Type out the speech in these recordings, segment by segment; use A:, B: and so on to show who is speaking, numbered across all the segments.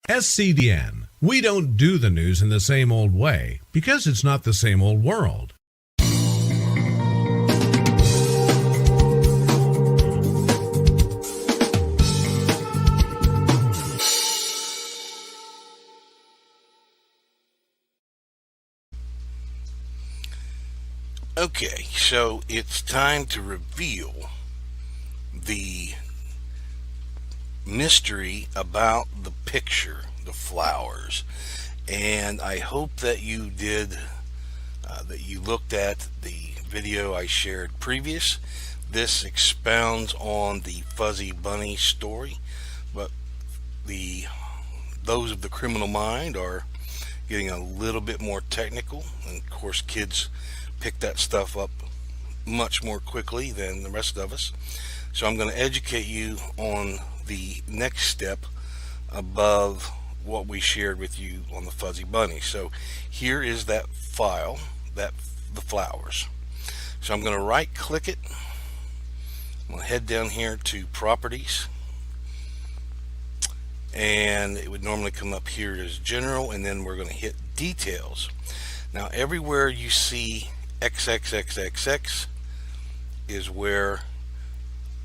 A: SCDN. We don't do the news in the same old way because it's not the same old world.
B: Okay, so it's time to reveal the mystery about the picture, the flowers. And I hope that you did, that you looked at the video I shared previous. This expounds on the Fuzzy Bunny story, but those of the criminal mind are getting a little bit more technical, and of course kids pick that stuff up much more quickly than the rest of us. So I'm going to educate you on the next step above what we shared with you on the Fuzzy Bunny. So here is that file, the flowers. So I'm going to right click it. I'm going to head down here to properties, and it would normally come up here as general, and then we're going to hit details. Now everywhere you see XXXXX is where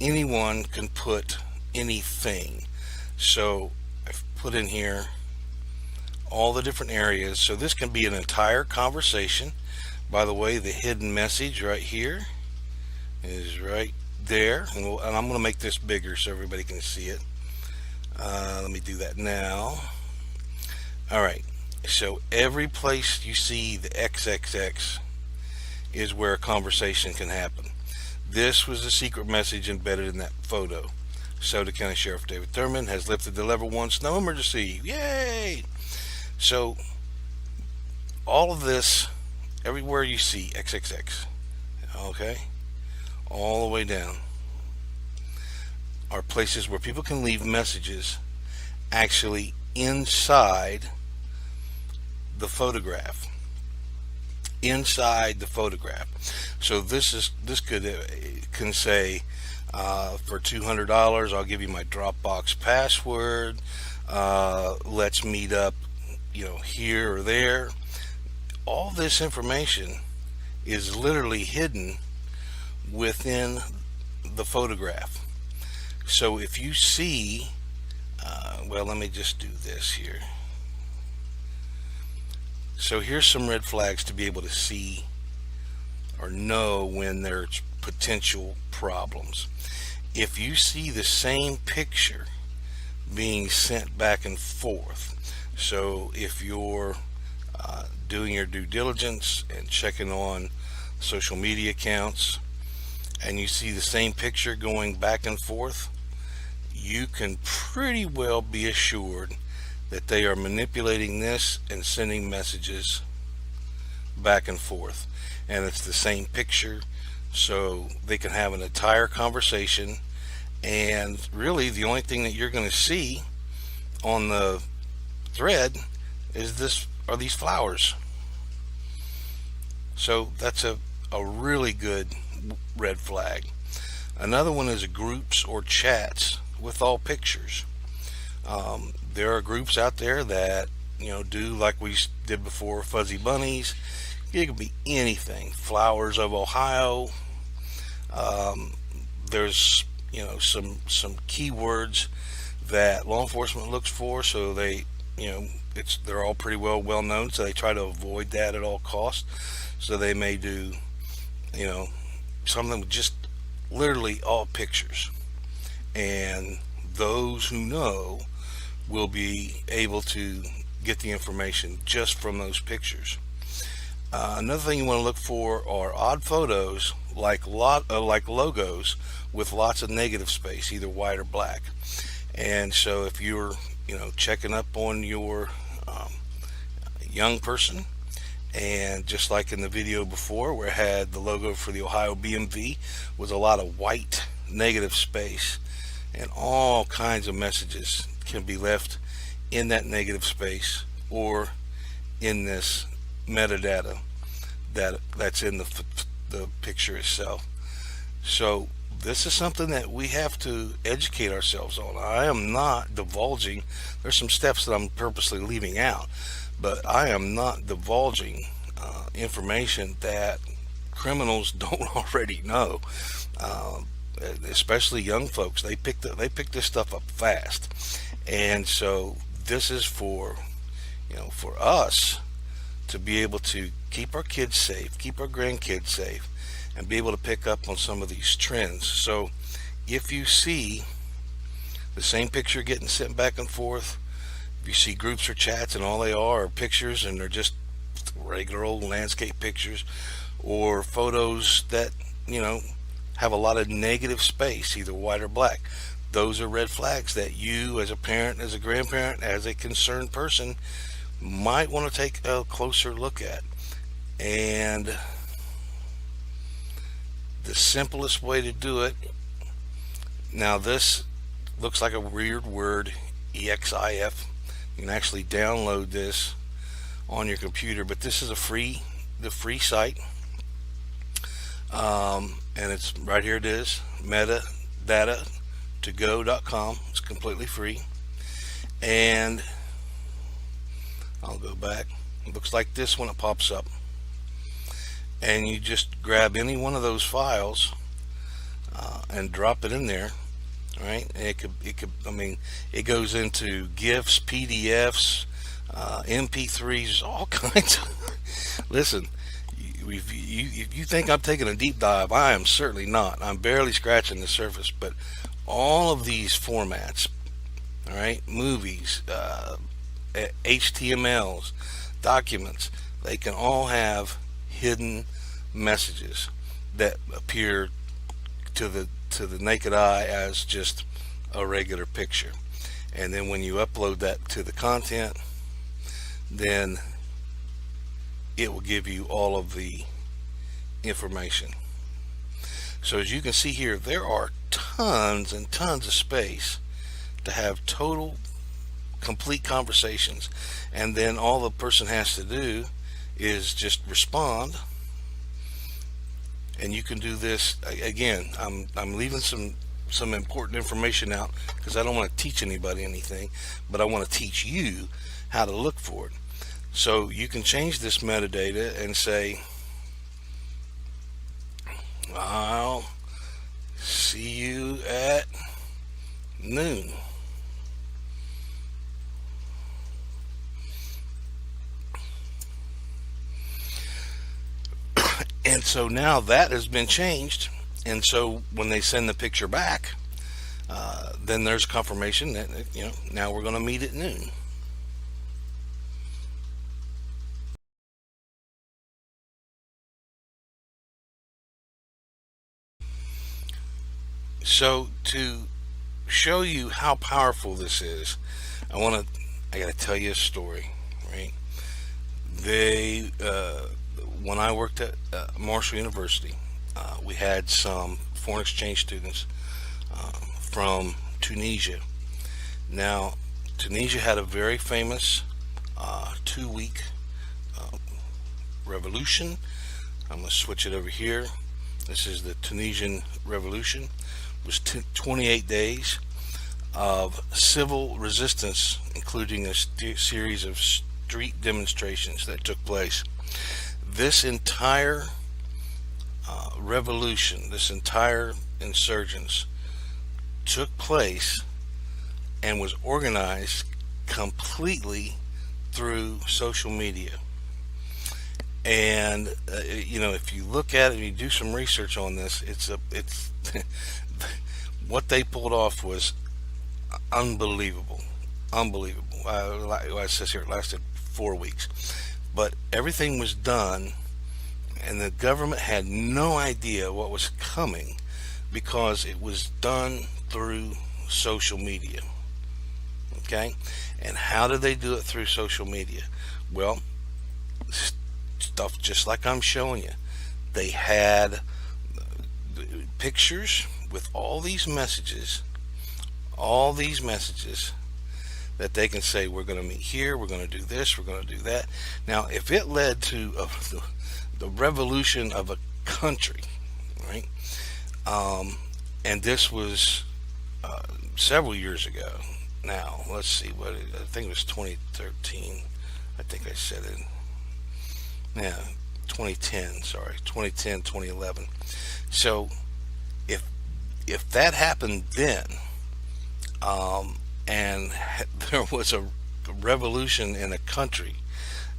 B: anyone can put anything. So I've put in here all the different areas. So this can be an entire conversation. By the way, the hidden message right here is right there, and I'm going to make this bigger so everybody can see it. Let me do that now. Alright, so every place you see the XXX is where a conversation can happen. This was the secret message embedded in that photo. Sauter County Sheriff David Thurman has lifted the level 1 snow emergency. Yay! So all of this, everywhere you see XXX, okay, all the way down, are places where people can leave messages actually inside the photograph. Inside the photograph. So this can say for $200 I'll give you my Dropbox password, let's meet up, here or there. All this information is literally hidden within the photograph. So if you see, well, let me just do this here. So here's some red flags to be able to see or know when there's potential problems. If you see the same picture being sent back and forth, so if you're doing your due diligence and checking on social media accounts and you see the same picture going back and forth, you can pretty well be assured that they are manipulating this and sending messages back and forth. And it's the same picture, so they can have an entire conversation, and really the only thing that you're going to see on the thread is these flowers. So that's a really good red flag. Another one is groups or chats with all pictures. There are groups out there that do like we did before, Fuzzy Bunnies. It can be anything. Flowers of Ohio. There's some keywords that law enforcement looks for, so they're all pretty well known, so they try to avoid that at all costs. So they may do something with just literally all pictures, and those who know will be able to get the information just from those pictures. Another thing you want to look for are odd photos, like logos with lots of negative space, either white or black. And so if you're checking up on your young person, and just like in the video before where it had the logo for the Ohio BMV with a lot of white negative space, and all kinds of messages can be left in that negative space or in this metadata that's in the picture itself. So this is something that we have to educate ourselves on. I am not divulging. There's some steps that I'm purposely leaving out, but I am not divulging information that criminals don't already know. Uh, Especially young folks, they pick this stuff up fast, and so this is for, for us to be able to keep our kids safe, keep our grandkids safe, and be able to pick up on some of these trends. So if you see the same picture getting sent back and forth, if you see groups or chats and all they are pictures and they're just regular old landscape pictures, or photos that, you know, have a lot of negative space, either white or black, those are red flags that you, as a parent, as a grandparent, as a concerned person, might want to take a closer look at. And the simplest way to do it, now this looks like a weird word, EXIF. You can actually download this on your computer, but this is the free site, and it's right here. It is metadata2go.com. It's completely free, and I'll go back. It looks like this when it pops up, and you just grab any one of those files and drop it in there. Right, and it could. I mean, it goes into GIFs, PDFs, MP3s, all kinds of. Listen, if you think I'm taking a deep dive, I am certainly not. I'm barely scratching the surface. But all of these formats, all right, movies, HTMLs, documents, they can all have hidden messages that appear to the naked eye as just a regular picture. And then when you upload that to the content, then it will give you all of the information. So as you can see here, there are tons and tons of space to have total, complete conversations, and then all the person has to do is just respond. And you can do this again. I'm leaving some important information out because I don't want to teach anybody anything, but I want to teach you how to look for it. So you can change this metadata and say, I'll see you at noon. And so now that has been changed, and so when they send the picture back, then there's confirmation that, you know, now we're going to meet at noon. So to show you how powerful this is, I got to tell you a story, right? When I worked at Marshall University, we had some foreign exchange students from Tunisia. Now, Tunisia had a very famous 2-week revolution. I'm going to switch it over here. This is the Tunisian Revolution. It was 28 days of civil resistance, including a series of street demonstrations that took place. This entire revolution, this entire insurgence took place and was organized completely through social media. And you know, if you look at it and you do some research on this, it's what they pulled off was unbelievable. It says here it lasted 4 weeks, but everything was done, and the government had no idea what was coming because it was done through social media. Okay, and how did they do it through social media? Well, stuff just like I'm showing you. They had pictures with all these messages that they can say, we're going to meet here, we're going to do this, we're going to do that. Now, if it led to the revolution of a country, right, and this was several years ago. Now, let's see I think it was 2013. I think I said it. Yeah, 2010. Sorry, 2010, 2011. So, if that happened then, and there was a revolution in a country,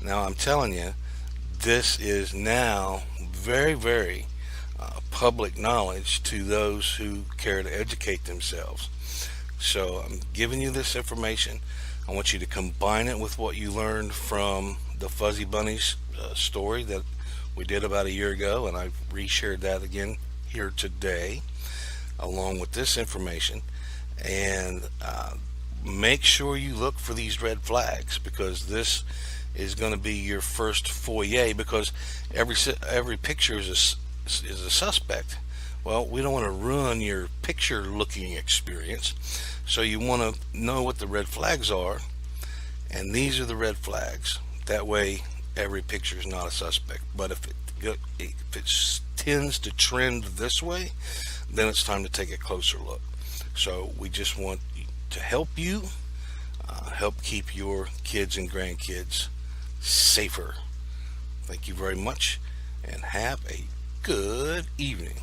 B: now I'm telling you, this is now very, very public knowledge to those who care to educate themselves. So I'm giving you this information. I want you to combine it with what you learned from the Fuzzy Bunnies story that we did about a year ago, and I've reshared that again here today, along with this information. And make sure you look for these red flags, because this is going to be your first foyer, because every picture is a suspect. Well, we don't want to ruin your picture looking experience, so you want to know what the red flags are, and these are the red flags. That way every picture is not a suspect. But if it tends to trend this way, then it's time to take a closer look. So we just want to help you help keep your kids and grandkids safer. Thank you very much, and have a good evening.